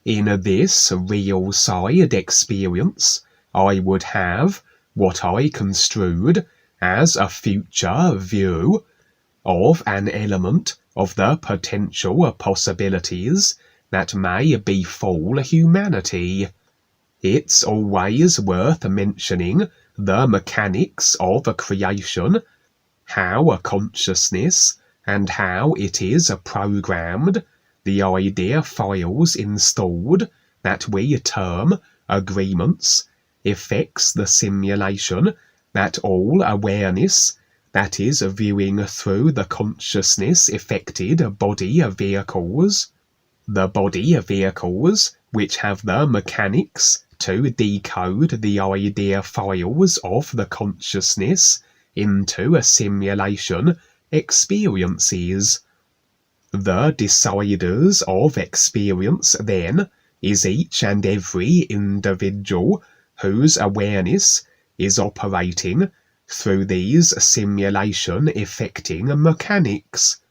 In this real side experience, I would have what I construed as a future view of an element of the potential possibilities that may befall humanity. It's always worth mentioning the mechanics of creation, how a consciousness and how it is programmed, the idea files installed that we term agreements, affects the simulation that all awareness that is viewing through the consciousness affected body vehicles. The body vehicles which have the mechanics to decode the idea files of the consciousness into a simulation experiences. The deciders of experience, then, is each and every individual whose awareness is operating through these simulation-affecting mechanics.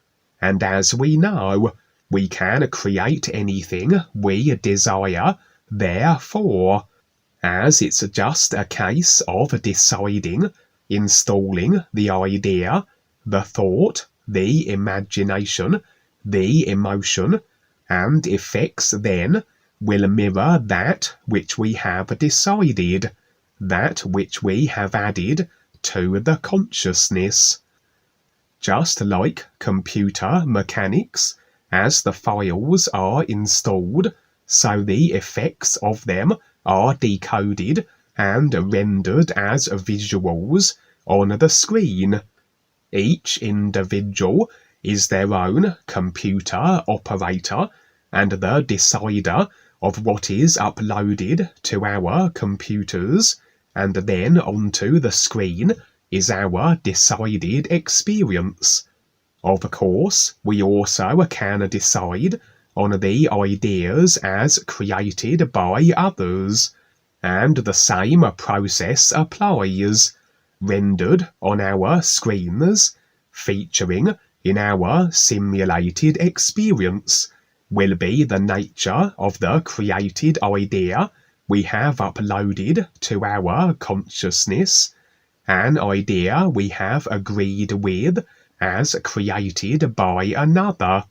And as we know, we can create anything we desire, therefore, as it's just a case of deciding, installing the idea, the thought, the imagination, the emotion, and effects then will mirror that which we have decided, that which we have added to the consciousness. Just like computer mechanics, as the files are installed, so the effects of them are decoded and rendered as visuals on the screen. Each individual is their own computer operator and the decider of what is uploaded to our computers, and then onto the screen is our decided experience. Of course, we also can decide on the ideas as created by others, and the same process applies, rendered on our screens, featuring in our simulated experience, will be the nature of the created idea we have uploaded to our consciousness, an idea we have agreed with as created by another.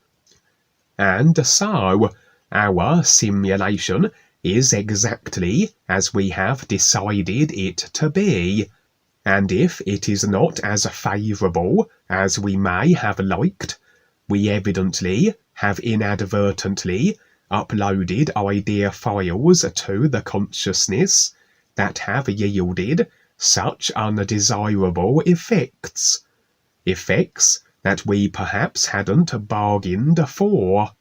And so, our simulation is exactly as we have decided it to be, and if it is not as favourable as we may have liked, we evidently have inadvertently uploaded idea files to the consciousness that have yielded such undesirable effects. Effects that we perhaps hadn't bargained for.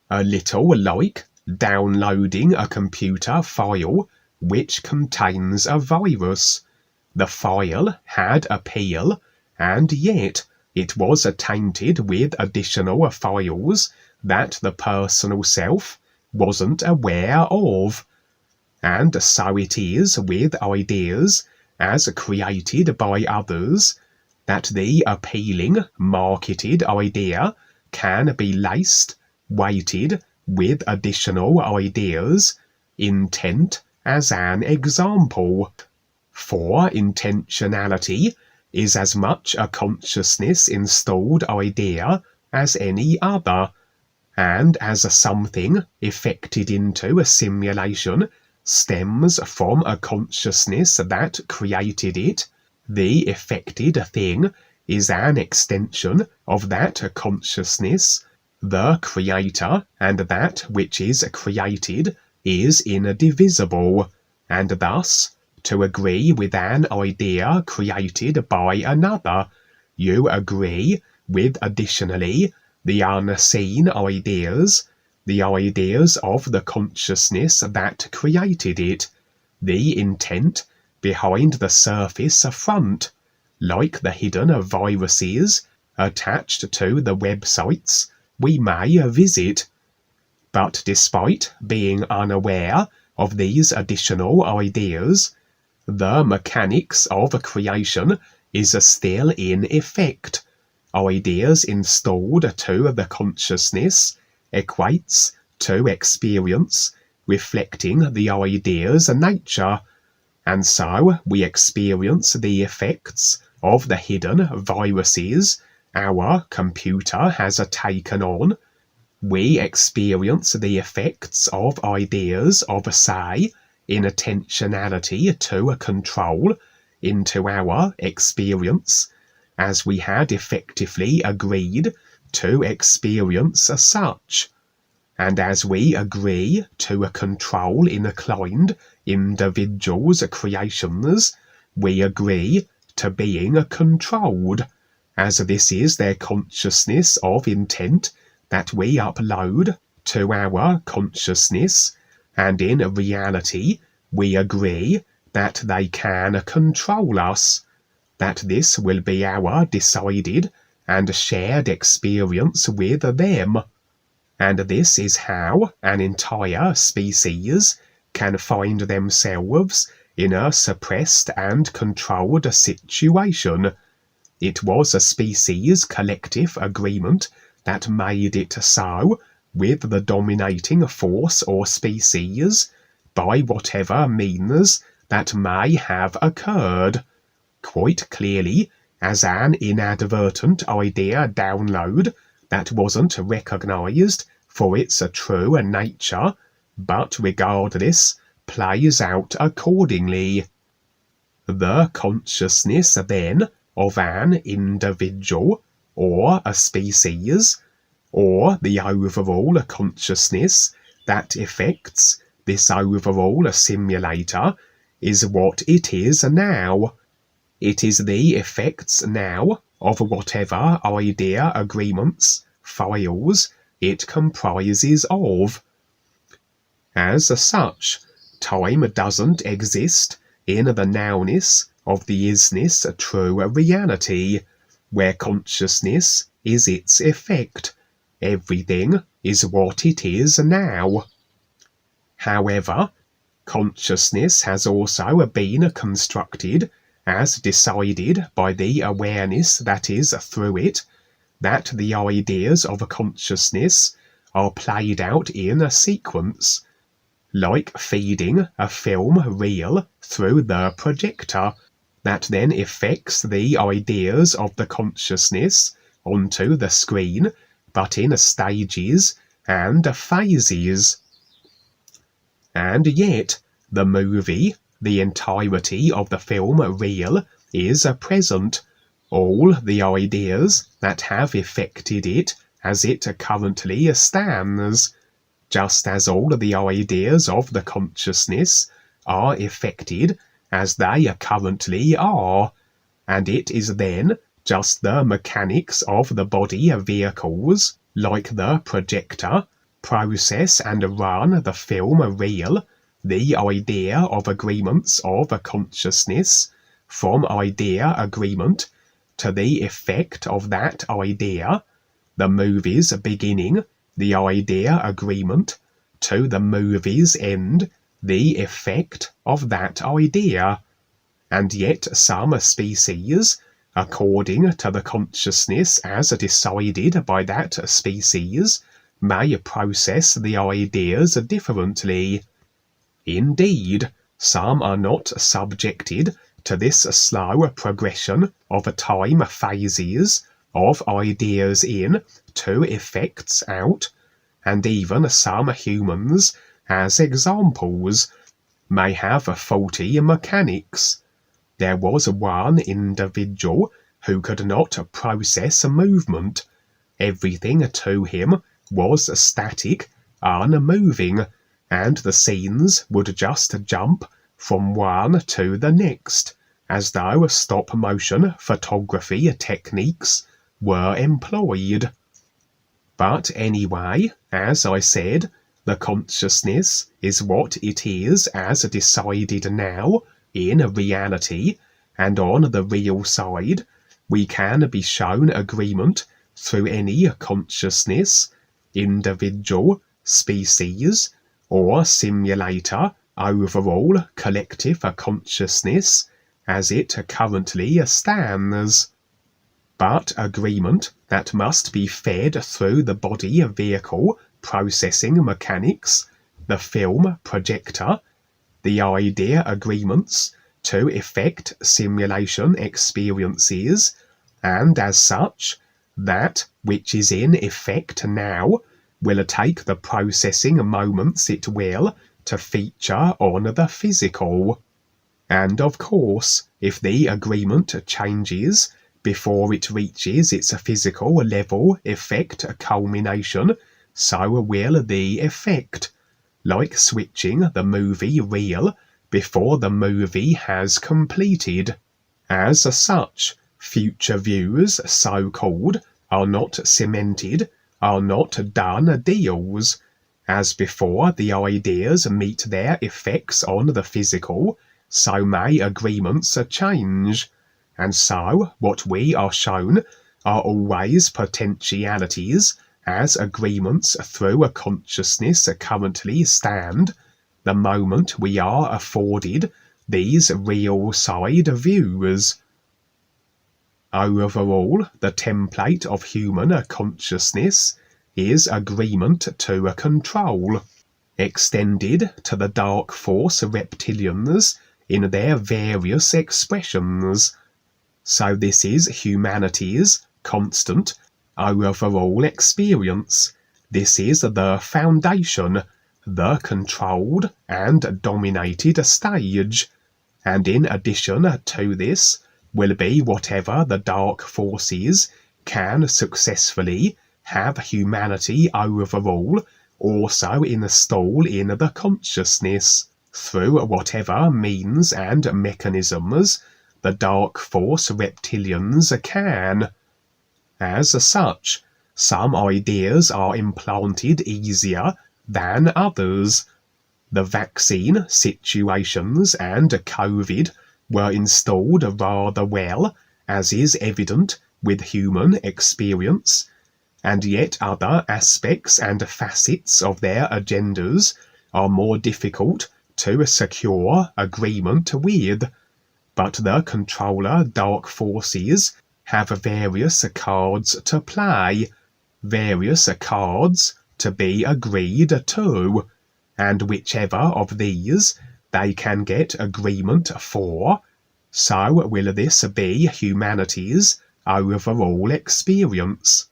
A little like downloading a computer file which contains a virus. The file had appeal, and yet it was tainted with additional files that the personal self wasn't aware of. And so it is with ideas as created by others, that the appealing marketed idea can be laced, weighted with additional ideas, intent as an example. For intentionality is as much a consciousness installed idea as any other, and as a something effected into a simulation stems from a consciousness that created it, the effected thing is an extension of that consciousness. The creator and that which is created is indivisible, and thus, to agree with an idea created by another, you agree with additionally the unseen ideas, the ideas of the consciousness that created it, the intent behind the surface front, like the hidden viruses attached to the websites we may visit. But despite being unaware of these additional ideas, the mechanics of creation is still in effect. Ideas installed to the consciousness equates to experience, reflecting the idea's nature, and so we experience the effects of the hidden viruses our computer has taken on. We experience the effects of ideas of, say, intentionality to control into our experience, as we had effectively agreed to experience as such. And as we agree to control inclined individuals' creations, we agree to being controlled, as this is their consciousness of intent that we upload to our consciousness, and in reality we agree that they can control us, that this will be our decided and shared experience with them. And this is how an entire species can find themselves in a suppressed and controlled situation. It was a species collective agreement that made it so, with the dominating force or species, by whatever means that may have occurred, quite clearly as an inadvertent idea download that wasn't recognized for its true nature, but regardless plays out accordingly. The consciousness then of an individual or a species, or the overall consciousness that affects this overall simulator, is what it is now. It is the effects now of whatever idea agreements, files, it comprises of. As such, time doesn't exist in the nowness of the isness true reality, where consciousness is its effect. Everything is what it is now. However, consciousness has also been constructed as decided by the awareness that is through it, that the ideas of consciousness are played out in a sequence, like feeding a film reel through the projector, that then affects the ideas of the consciousness onto the screen, but in stages and phases. And yet, the movie, the entirety of the film reel, is present. All the ideas that have affected it as it currently stands, just as all the ideas of the consciousness are affected as they currently are, and it is then just the mechanics of the body vehicles, like the projector, process and run the film reel, the idea of agreements of a consciousness, from idea agreement to the effect of that idea, the movie's beginning, the idea agreement, to the movie's end, the effect of that idea. And yet some species, according to the consciousness as decided by that species, may process the ideas differently. Indeed, some are not subjected to this slow progression of time phases of ideas in to effects out, and even some humans, as examples, may have faulty mechanics. There was one individual who could not process movement. Everything to him was static, unmoving, and the scenes would just jump from one to the next, as though stop-motion photography techniques were employed. But anyway, as I said, the consciousness is what it is as decided now in reality, and on the real side, we can be shown agreement through any consciousness, individual, species, or simulator, overall collective consciousness, as it currently stands. But agreement that must be fed through the body vehicle processing mechanics, the film projector, the idea agreements to effect simulation experiences, and as such, that which is in effect now will take the processing moments it will to feature on the physical. And of course, if the agreement changes before it reaches its physical level effect culmination, so will the effect, like switching the movie reel before the movie has completed. As such, future views, so-called, are not cemented, are not done deals. As before the ideas meet their effects on the physical, so may agreements change. And so what we are shown are always potentialities as agreements through a consciousness currently stand, the moment we are afforded these real side views. Overall, the template of human consciousness is agreement to a control, extended to the dark force reptilians in their various expressions. So this is humanity's constant overall experience. This is the foundation, the controlled and dominated stage. And in addition to this will be whatever the dark forces can successfully have humanity overall also install in the consciousness, through whatever means and mechanisms the dark force reptilians can. As such, some ideas are implanted easier than others. The vaccine situations and COVID were installed rather well, as is evident with human experience, and yet other aspects and facets of their agendas are more difficult to secure agreement with. But the controller dark forces have various cards to play, various cards to be agreed to, and whichever of these they can get agreement for, so will this be humanity's overall experience.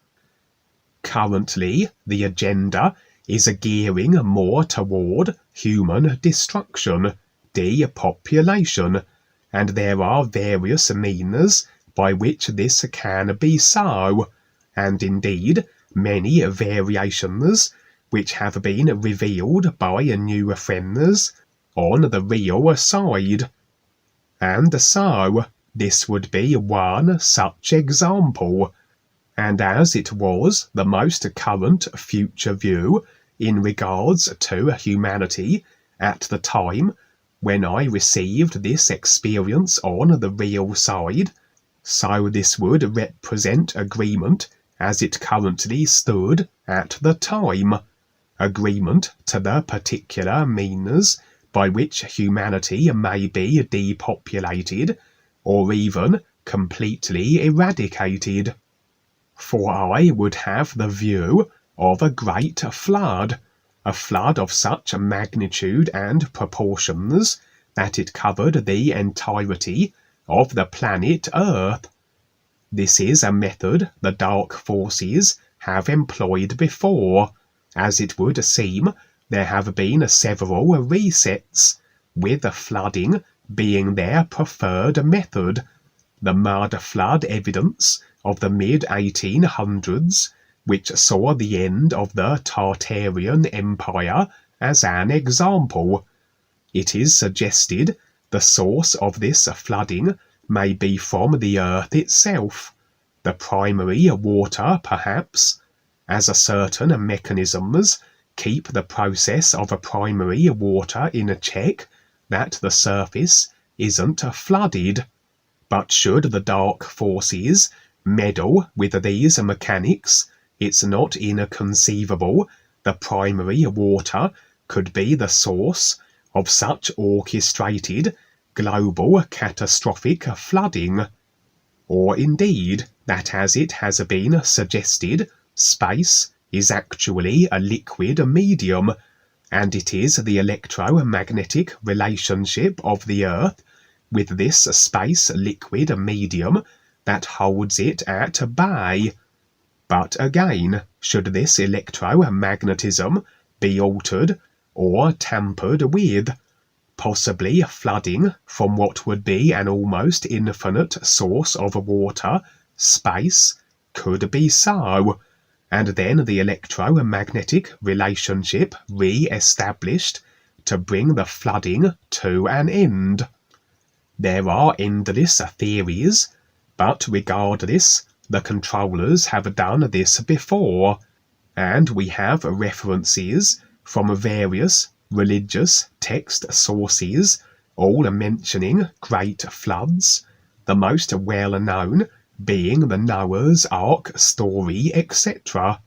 Currently, the agenda is gearing more toward human destruction, depopulation, and there are various means by which this can be so, and indeed many variations which have been revealed by new friends on the real side. And so this would be one such example, and as it was the most current future view in regards to humanity at the time when I received this experience on the real side, so this would represent agreement as it currently stood at the time, agreement to the particular means by which humanity may be depopulated or even completely eradicated. For I would have the view of a great flood, a flood of such magnitude and proportions that it covered the entirety of the planet Earth. This is a method the dark forces have employed before, as it would seem there have been several resets, with flooding being their preferred method, the mud flood evidence of the mid-1800s, which saw the end of the Tartarian Empire as an example. It is suggested the source of this flooding may be from the earth itself, the primary water perhaps, as certain mechanisms keep the process of a primary water in check, that the surface isn't flooded. But should the dark forces meddle with these mechanics, it's not inconceivable the primary water could be the source of such orchestrated global catastrophic flooding, or indeed that, as it has been suggested, space is actually a liquid medium, and it is the electromagnetic relationship of the Earth with this space liquid medium that holds it at bay. But again, should this electromagnetism be altered or tampered with, possibly flooding from what would be an almost infinite source of water, space, could be so, and then the electromagnetic relationship re-established to bring the flooding to an end. There are endless theories, but regardless, the controllers have done this before, and we have references from various religious text sources, all mentioning great floods, the most well-known being the Noah's Ark story, etc.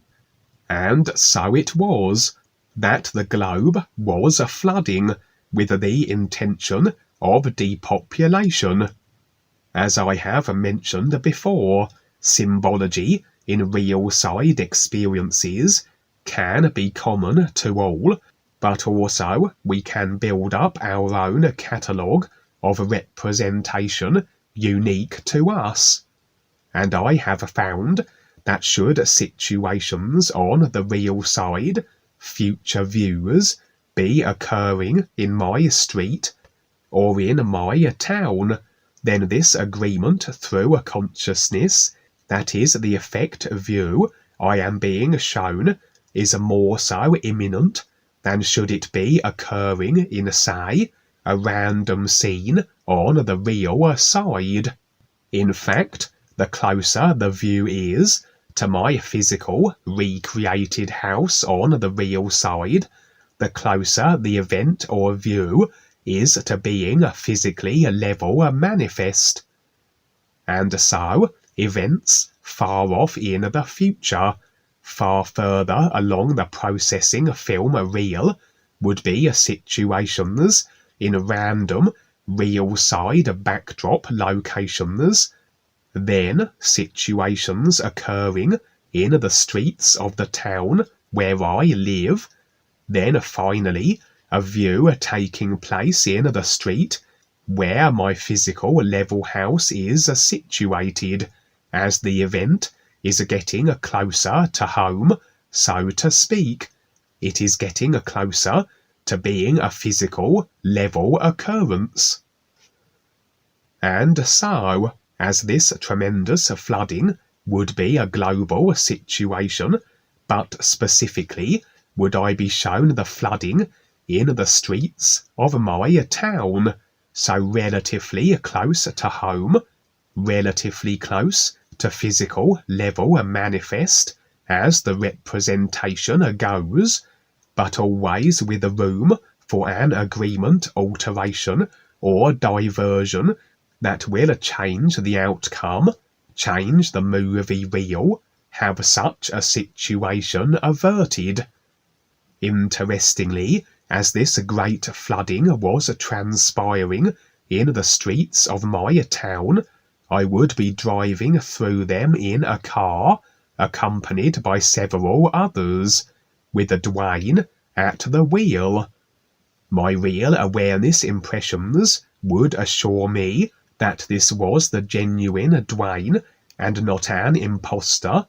And so it was that the globe was flooding with the intention of depopulation. As I have mentioned before, symbology in real side experiences can be common to all, but also we can build up our own catalogue of representation unique to us. And I have found that should situations on the real side, future viewers, be occurring in my street or in my town, then this agreement through a consciousness, that is the effect view I am being shown, is more so imminent than should it be occurring in, say, a random scene on the real side. In fact, the closer the view is to my physical, recreated house on the real side, the closer the event or view is to being a physically level manifest. And so, events far off in the future, far further along the processing film reel, would be situations in random, real-side backdrop locations, then situations occurring in the streets of the town where I live, then finally a view taking place in the street where my physical level house is situated, as the event is getting closer to home, so to speak. It is getting closer to being a physical level occurrence. And so, as this tremendous flooding would be a global situation, but specifically would I be shown the flooding in the streets of my town, so relatively close to home, relatively close to physical level manifest as the representation goes, but always with room for an agreement, alteration, or diversion that will change the outcome, change the movie reel, have such a situation averted. Interestingly, as this great flooding was transpiring in the streets of my town, I would be driving through them in a car, accompanied by several others, with Dwayne at the wheel. My real awareness impressions would assure me that this was the genuine Dwayne and not an imposter,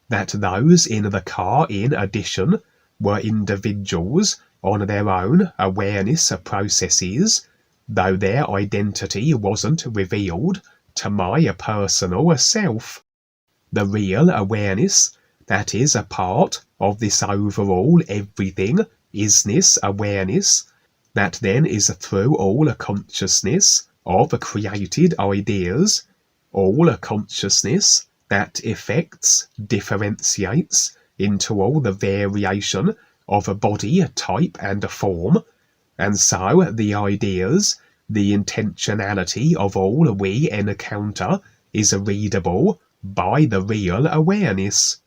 that those in the car, in addition, were individuals on their own awareness processes, though their identity wasn't revealed to my personal self. The real awareness that is a part of this overall everything isness awareness, that then is through all consciousness of created ideas, all consciousness that affects, differentiates into all the variation of a body, type and form, and so the ideas, the intentionality of all we encounter is readable by the real awareness,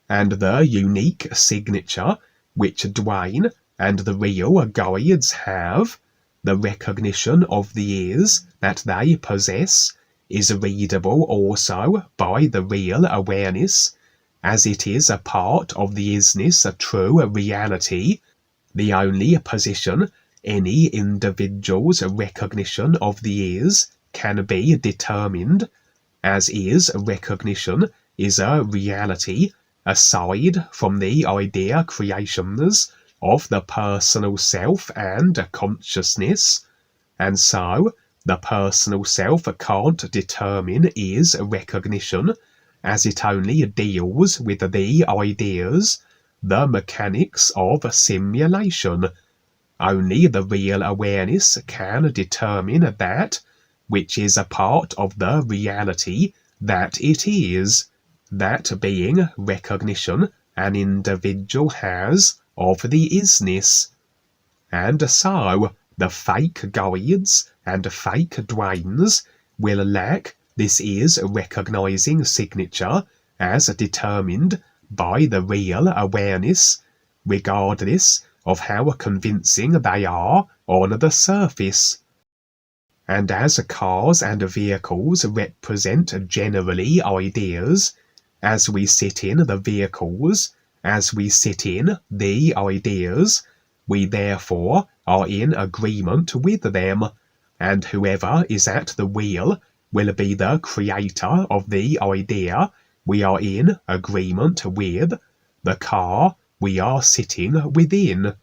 and the unique signature which Dwayne and the real guides have, the recognition of the ears that they possess, is readable also by the real awareness, as it is a part of the isness a true reality, the only position any individual's recognition of the is can be determined, as is recognition is a reality aside from the idea creations of the personal self and consciousness, and so the personal self can't determine is recognition, as it only deals with the ideas, the mechanics of simulation. Only the real awareness can determine that which is a part of the reality that it is, that being recognition an individual has of the isness. And so the fake guides and fake dwanes will lack this is recognizing signature as determined by the real awareness, regardless of how convincing they are on the surface. And as cars and vehicles represent generally ideas, as we sit in the vehicles, as we sit in the ideas, we therefore are in agreement with them, and whoever is at the wheel will be the creator of the idea we are in agreement with, the car we are sitting within.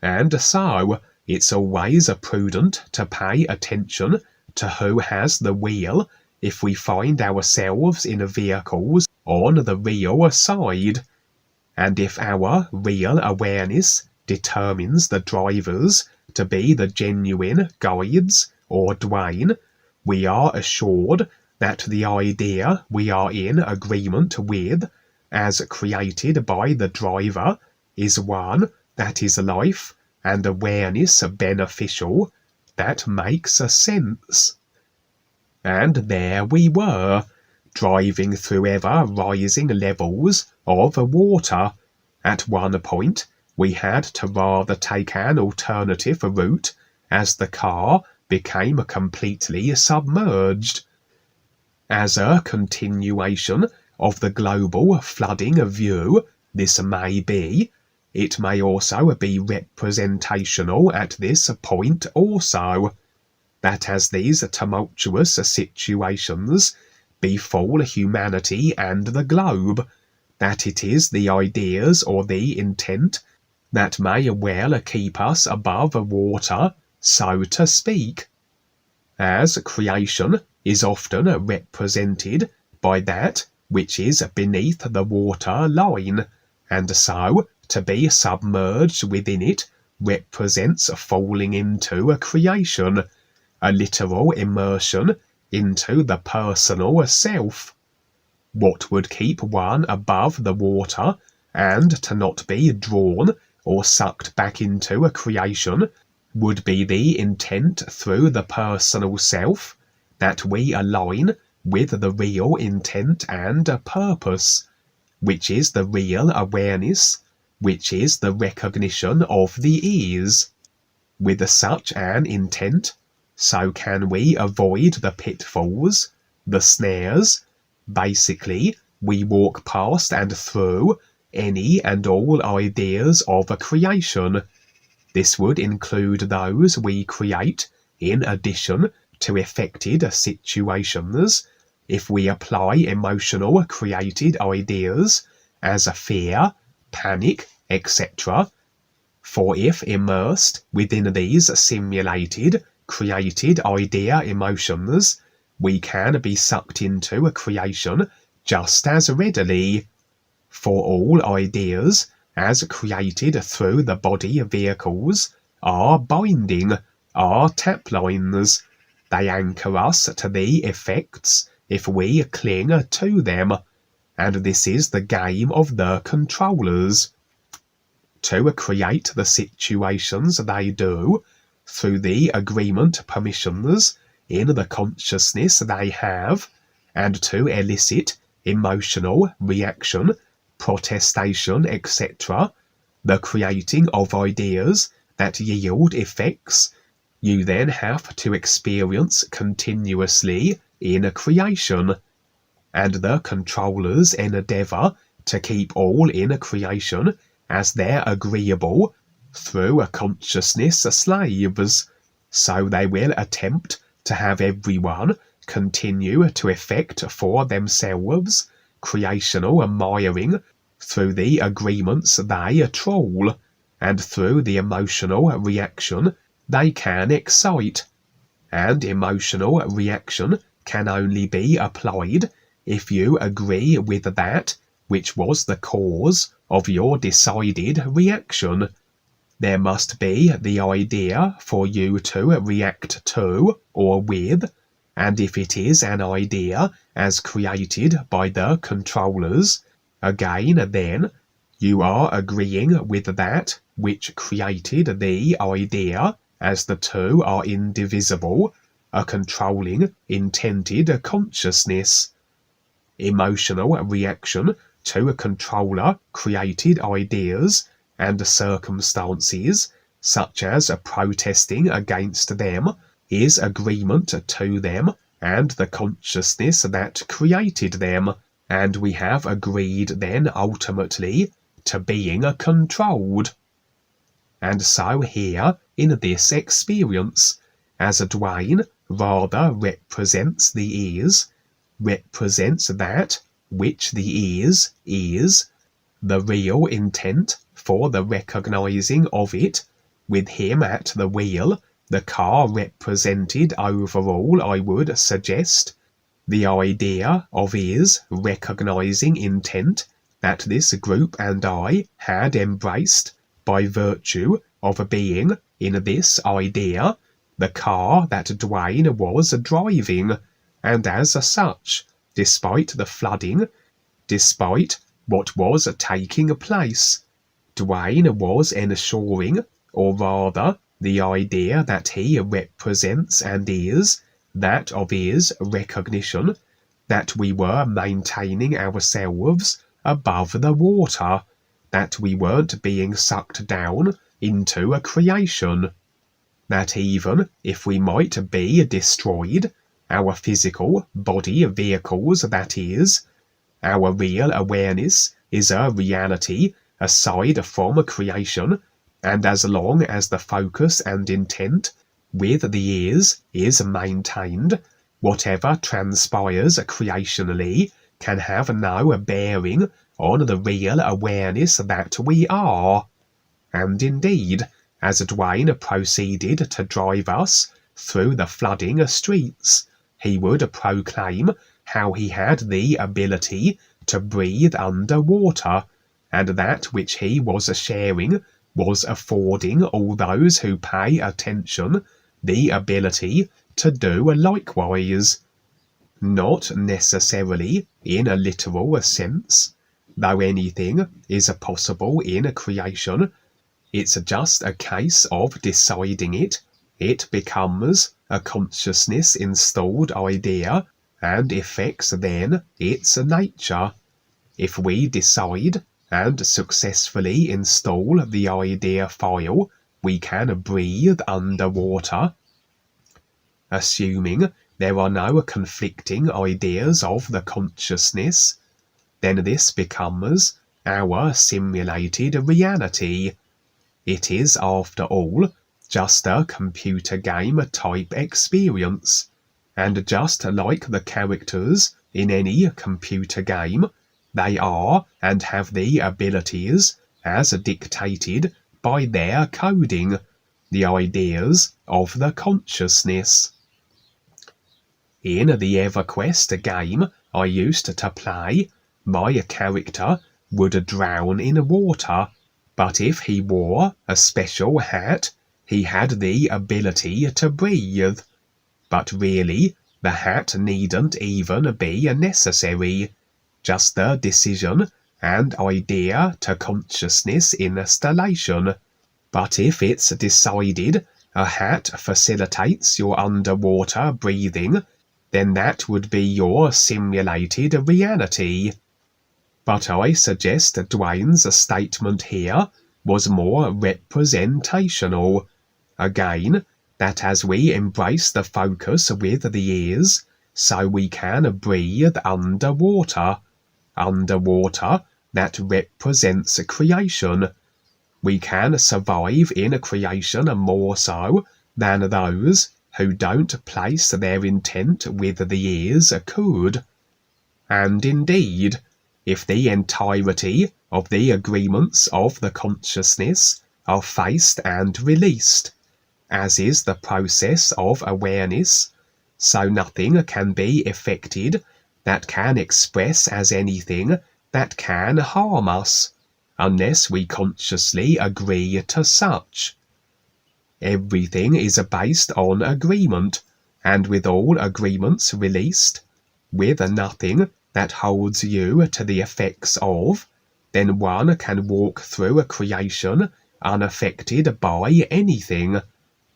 And so it's always prudent to pay attention to who has the wheel if we find ourselves in vehicles on the real side. And if our real awareness determines the drivers to be the genuine guides or dwane, we are assured that the idea we are in agreement with, as created by the driver, is one that is life and awareness beneficial, that makes sense. And there we were, driving through ever rising levels of water. At one point we had to rather take an alternative route as the car became completely submerged. As a continuation of the global flooding view this may be, it may also be representational at this point also, that as these tumultuous situations befall humanity and the globe, that it is the ideas or the intent that may well keep us above water, so to speak. As creation is often represented by that which is beneath the water line, and so to be submerged within it represents falling into a creation, a literal immersion into the personal self. What would keep one above the water and to not be drawn or sucked back into a creation would be the intent through the personal self, that we align with the real intent and purpose, which is the real awareness, which is the recognition of the is. With such an intent, so can we avoid the pitfalls, the snares. Basically, we walk past and through any and all ideas of a creation. This would include those we create in addition to affected situations, if we apply emotional created ideas as a fear, panic, etc. For if immersed within these simulated, created idea emotions, we can be sucked into a creation just as readily. For all ideas, as created through the body vehicles, are binding, are tap lines. They anchor us to the effects if we cling to them, and this is the game of the controllers. To create the situations they do, through the agreement permissions in the consciousness they have, and to elicit emotional reaction, protestation, etc., the creating of ideas that yield effects, you then have to experience continuously in a creation, and the controllers endeavour to keep all in creation as their agreeable through a consciousness slaves, so they will attempt to have everyone continue to effect for themselves creational admiring through the agreements they troll, and through the emotional reaction they can excite. And emotional reaction can only be applied if you agree with that which was the cause of your decided reaction. There must be the idea for you to react to or with, and if it is an idea as created by the controllers, again then you are agreeing with that which created the idea, as the two are indivisible, a controlling intended consciousness. Emotional reaction to a controller created ideas and circumstances, such as protesting against them, is agreement to them and the consciousness that created them, and we have agreed then ultimately to being controlled. And so here in this experience, as Dwayne rather represents the ears, represents that which the ears is, the real intent for the recognizing of it, with him at the wheel, the car represented overall, I would suggest, the idea of is recognizing intent that this group and I had embraced by virtue of being in this idea, the car that Dwayne was driving, and as such, despite the flooding, despite what was taking place, Dwayne was ensuring, or rather the idea that he represents and is, that of his recognition, that we were maintaining ourselves above the water, that we weren't being sucked down into a creation, that even if we might be destroyed, our physical body vehicles, that is, our real awareness is a reality aside from creation, and as long as the focus and intent with the ears is maintained, whatever transpires creationally can have no bearing on the real awareness that we are. And indeed, as Dwayne proceeded to drive us through the flooding streets, he would proclaim how he had the ability to breathe under water, and that which he was sharing was affording all those who pay attention the ability to do likewise. Not necessarily in a literal sense, though anything is possible in creation. It's just a case of deciding it. It becomes a consciousness installed idea and affects then its nature. If we decide and successfully install the idea file, we can breathe underwater. Assuming there are no conflicting ideas of the consciousness, then this becomes our simulated reality. It is, after all, just a computer game type experience, and just like the characters in any computer game, they are and have the abilities as dictated by their coding, the ideas of the consciousness. In the EverQuest game I used to play, my character would drown in water, but if he wore a special hat, he had the ability to breathe. But really, the hat needn't even be necessary. Just the decision and idea to consciousness installation. But if it's decided a hat facilitates your underwater breathing, then that would be your simulated reality. But I suggest Dwayne's statement here was more representational. Again, that as we embrace the focus with the ears, so we can breathe underwater. Underwater, that represents creation. We can survive in creation more so than those who don't place their intent with the ears could. And indeed, if the entirety of the agreements of the consciousness are faced and released, as is the process of awareness, so nothing can be effected that can express as anything that can harm us, unless we consciously agree to such. Everything is based on agreement, and with all agreements released, with nothing that holds you to the effects of, then one can walk through a creation unaffected by anything.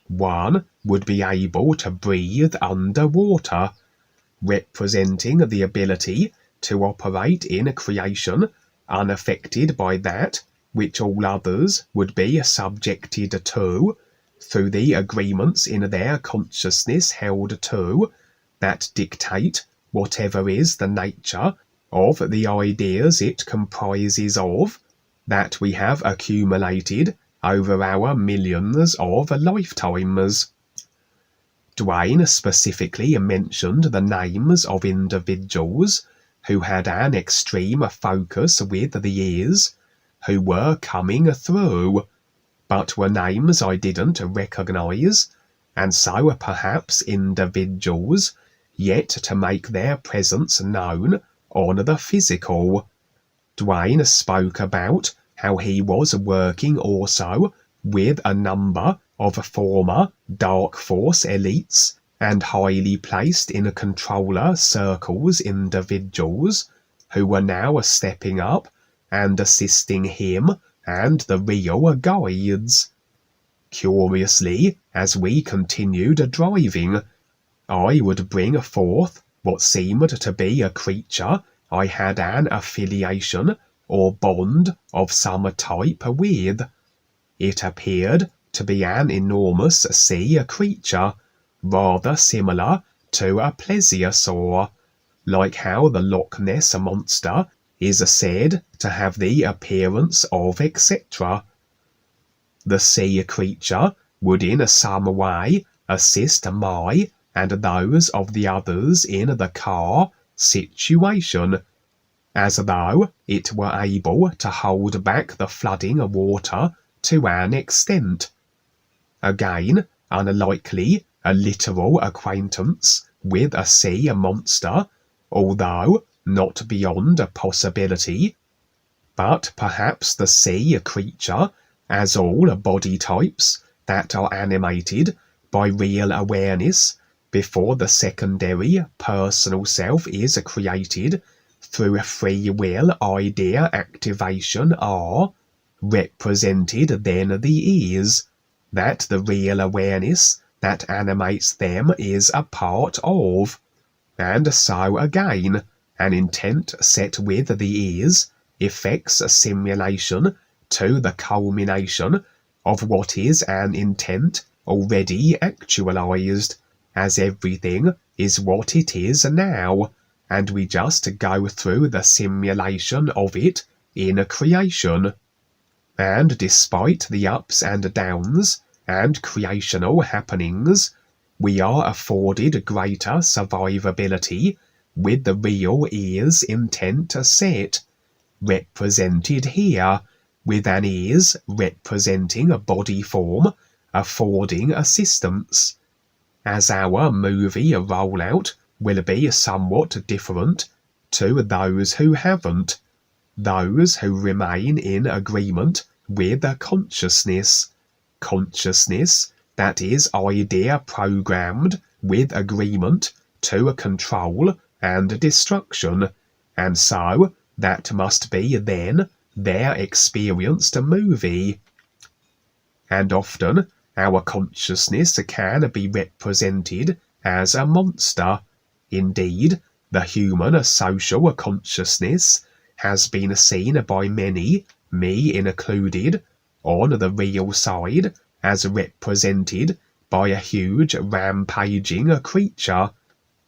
One would be able to breathe underwater, representing the ability to operate in a creation unaffected by that which all others would be subjected to, through the agreements in their consciousness held to, that dictate whatever is the nature of the ideas it comprises of, that we have accumulated over our millions of lifetimes. Duane specifically mentioned the names of individuals who had an extreme focus with the ears, who were coming through, but were names I didn't recognize, and so perhaps individuals yet to make their presence known on the physical. Duane spoke about how he was working also with a number of former Dark Force elites and highly placed in controller circles individuals who were now stepping up and assisting him and the real guides. Curiously, as we continued driving, I would bring forth what seemed to be a creature I had an affiliation or bond of some type with. It appeared to be an enormous sea creature, rather similar to a plesiosaur, like how the Loch Ness monster is said to have the appearance of etc. The sea creature would in some way assist my and those of the others in the car situation, as though it were able to hold back the flooding water to an extent. Again, unlikely a literal acquaintance with a sea monster, although not beyond a possibility, but perhaps the sea creature, as all body types that are animated by real awareness before the secondary personal self is created through free will idea activation, are represented then the is, that the real awareness that animates them is a part of. And so again, an intent set with the is effects a simulation to the culmination of what is an intent already actualized, as everything is what it is now, and we just go through the simulation of it in a creation. And despite the ups and downs and creational happenings, we are afforded greater survivability with the real is intent set, represented here, with an is representing a body form, affording assistance. As our movie rollout will be somewhat different to those who haven't, those who remain in agreement with consciousness, consciousness that is idea programmed with agreement to control and destruction, and so that must be then their experienced movie. And often our consciousness can be represented as a monster. Indeed, the human social consciousness has been seen by many, me included, on the real side as represented by a huge rampaging creature,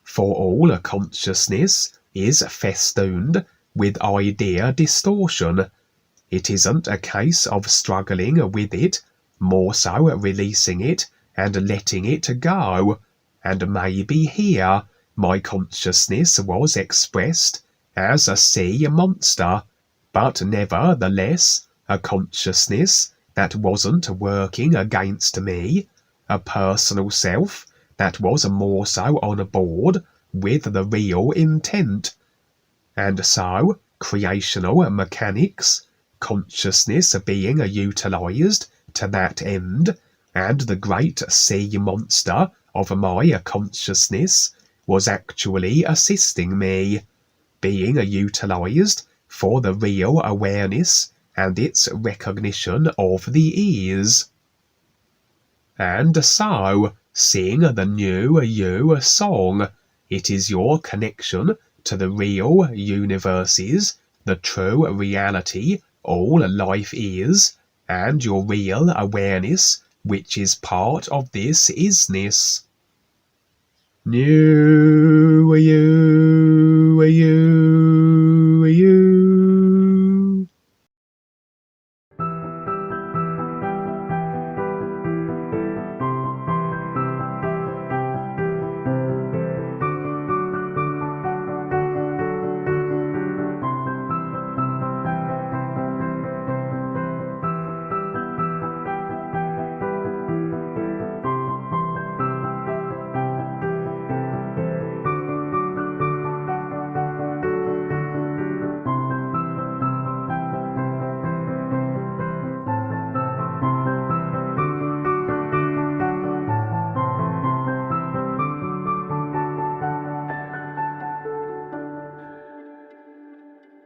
for all consciousness is festooned with idea distortion. It isn't a case of struggling with it, more so releasing it and letting it go. And maybe here my consciousness was expressed as a sea monster, but nevertheless a consciousness that wasn't working against me, a personal self that was more so on board with the real intent. And so, creational mechanics, consciousness being utilised to that end, and the great sea monster of my consciousness was actually assisting me, being utilised for the real awareness and its recognition of the ears. And so, sing the new you song. It is your connection to the real universes, the true reality all life is, and your real awareness, which is part of this isness. New you.